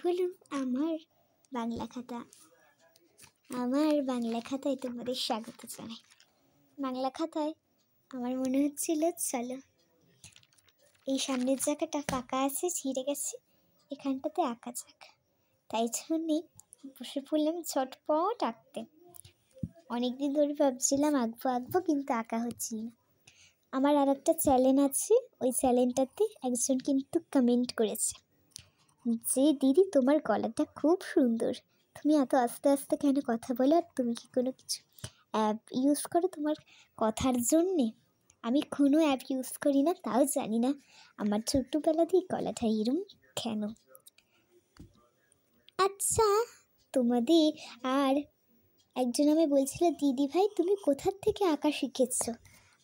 হলো আমার বাংলা খাতা। আমার বাংলা খাতায় তোমাদের স্বাগত জানাই। বাংলা খাতায় আমার মনে হচ্ছিল চলো এই সামনের জায়গাটা ফাঁকা আছে, ছিঁড়ে গেছে, এখানটাতে আঁকা যাক। তাই জন্যে বসে পড়লাম ঝটপট আঁকতে। অনেকদিন ধরে ভাবছিলাম আঁকবো কিন্তু আঁকা হচ্ছিল না। আমার আর একটা চ্যানেল আছে, ওই চ্যানেলটাতে একজন কিন্তু কমেন্ট করেছে যে দিদি তোমার গলাটা খুব সুন্দর, তুমি এত আস্তে আস্তে কেন কথা বলো, আর তুমি কি কোনো কিছু অ্যাপ ইউজ করো তোমার কথার জন্যে? আমি কোনো অ্যাপ ইউজ করি না, তাও জানি না আমার ছোট্টবেলা দিয়ে গলাটা এরম কেন। আচ্ছা, তোমাদের আর একজন আমি বলছিল দিদি ভাই তুমি কোথার থেকে আঁকা শিখেছো?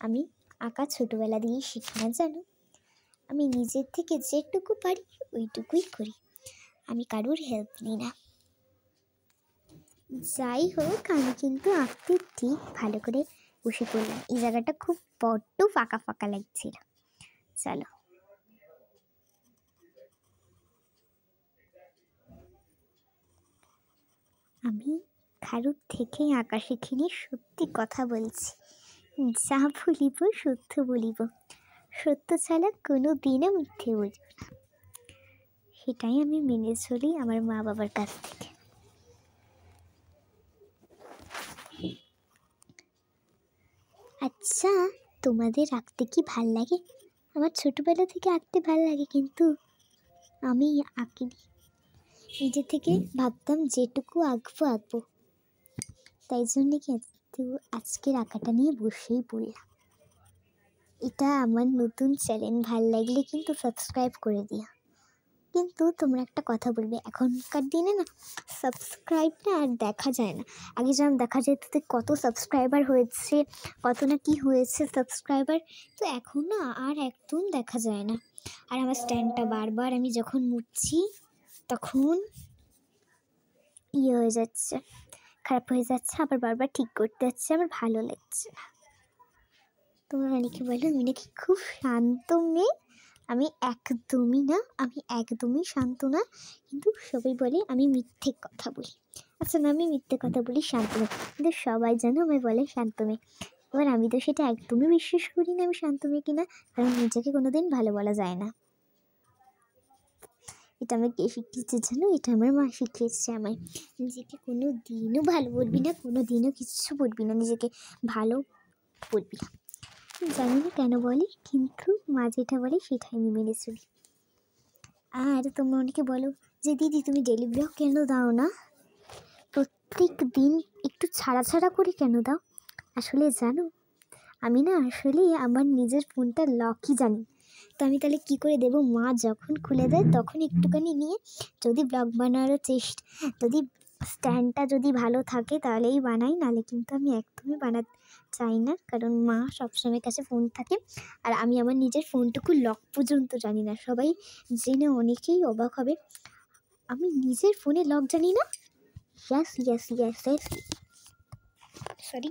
আমি আঁকা ছোটোবেলা দিয়েই শিখি না জানো, আমি নিজের থেকে যেটুকু পারি ওইটুকুই করি, আমি কারোর হেল্প নিই না। যাই হোক, আমি কিন্তু আঁকতে ঠিক ভালো করে বসে পড়লাম। এই জায়গাটা খুব বড্ড ফাঁকা ফাঁকা লাগছিল। চলো আমি কারোর থেকেই আঁকা শিখিনি, সত্যি কথা বলছি। যা বলিব সত্য বলিব, সত্য ছাড়া কোনো দিনও মিথ্যে বলব না। সেটাই আমি মেনে চলি আমার মা বাবার কাছ থেকে। আচ্ছা, তোমাদের আঁকতে কি ভাল লাগে? আমার ছোটোবেলা থেকে আঁকতে ভাল লাগে, কিন্তু আমি আঁকিনি। নিজে থেকে ভাবতাম যেটুকু আঁকবো, তাই জন্যে কিন্তু আজকের আঁকাটা নিয়ে বসেই পড়লাম। এটা আমার নতুন চ্যানেল, ভাল লাগলে কিন্তু সাবস্ক্রাইব করে দিও। কিন্তু তোমরা একটা কথা বলবে, এখনকার দিনে না সাবস্ক্রাইবটা আর দেখা যায় না। আগে যেমন দেখা যেত কত সাবস্ক্রাইবার হয়েছে, কত না কি হয়েছে সাবস্ক্রাইবার, তো এখন না আর একদম দেখা যায় না। আর আমার স্ট্যান্ডটা বারবার আমি যখন মুছছি তখন হয়ে যাচ্ছে, খারাপ হয়ে যাচ্ছে, আবার বারবার ঠিক করতে যাচ্ছে, আমার ভালো লাগছে না। তোমরা অনেকে বলো আমি নাকি খুব শান্ত মেয়ে, আমি একদমই শান্ত না, কিন্তু সবাই বলে আমি মিথ্যে কথা বলি। আচ্ছা না, আমি মিথ্যে কথা বলি, শান্ত মেয়ে, কিন্তু সবাই যেন আমায় বলে শান্ত মেয়ে। এবার আমি তো সেটা একদমই বিশ্বাস করি না আমি শান্ত মেয়ে কিনা, কারণ নিজেকে কোনোদিন ভালো বলা যায় না। এটা আমার কে শিখিয়েছে জানো? এটা আমার মা শিখিয়েছে আমায়। নিজেকে কোনো দিনও ভালো বলবি না, কোনো দিনও কিছু বলবি না, নিজেকে ভালো বলবি না। জানি না কেন বলি, কিন্তু মা যেটা বলে সেটাই আমি মেনে চলি। আর তোমরা অনেকে বলো যে দিদি তুমি ডেলি ব্লগ কেন দাও না, প্রত্যেক দিন একটু ছাড়া করে কেন দাও? আসলে জানো, আমি না আসলে আমার নিজের ফোনটা লকই জানি, তো আমি তাহলে কী করে দেবো? মা যখন খুলে দেয় তখন একটুখানি নিয়ে যদি ব্লগ বানানোর যদি স্ট্যান্ডটা যদি ভালো থাকে তাহলেই বানাই, নাহলে কিন্তু আমি একদমই বানাতে চাই না, কারণ মা সবসময় কাছে ফোন থাকে আর আমি আমার নিজের ফোনটুকু লক পর্যন্ত জানি না। সবাই জেনে অনেকেই অবাক হবে, আমি নিজের ফোনে লক জানি না। ইয়াস সরি।